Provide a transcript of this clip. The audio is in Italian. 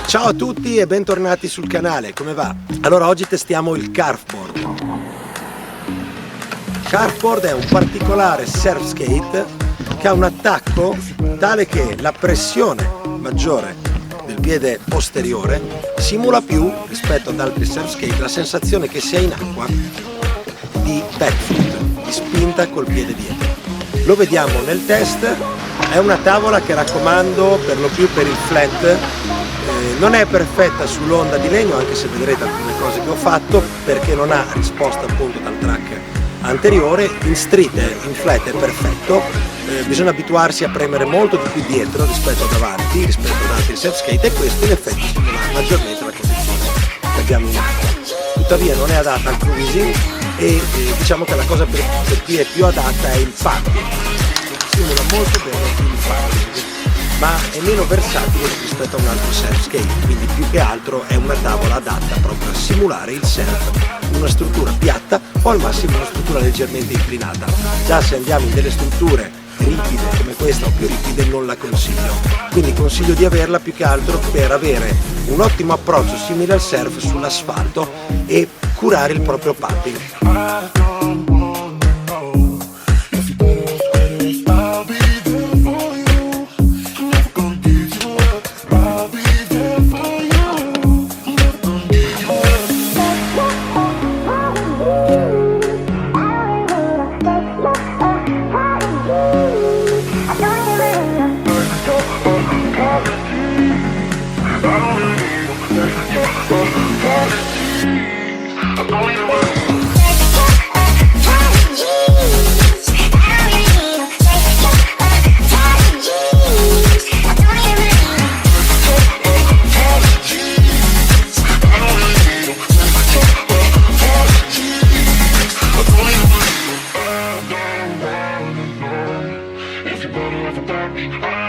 Ciao a tutti e bentornati sul canale, come va? Allora oggi testiamo il Carveboard. Carveboard è un particolare surf skate che ha un attacco tale che la pressione maggiore del piede posteriore simula più rispetto ad altri surf skate la sensazione che si è in acqua di backfoot, di spinta col piede dietro. Lo vediamo nel test, è una tavola che raccomando per lo più per il flat. Non è perfetta sull'onda di legno, anche se vedrete alcune cose che ho fatto, perché non ha risposta appunto dal track anteriore. In street, in flat è perfetto, bisogna abituarsi a premere molto di più dietro rispetto ad avanti, rispetto ad altri surf skate, e questo in effetti stimola maggiormente la condizione che abbiamo in acqua. Tuttavia non è adatta al cruising e diciamo che la cosa per cui è più adatta è il paddling. Simula molto bene il paddling, ma è meno versatile rispetto a un altro surf skate, quindi più che altro è una tavola adatta proprio a simulare il surf, una struttura piatta o al massimo una struttura leggermente inclinata. Già se andiamo in delle strutture ripide come questa o più ripide non la consiglio, quindi consiglio di averla più che altro per avere un ottimo approccio simile al surf sull'asfalto e curare il proprio padding. If you better off without me,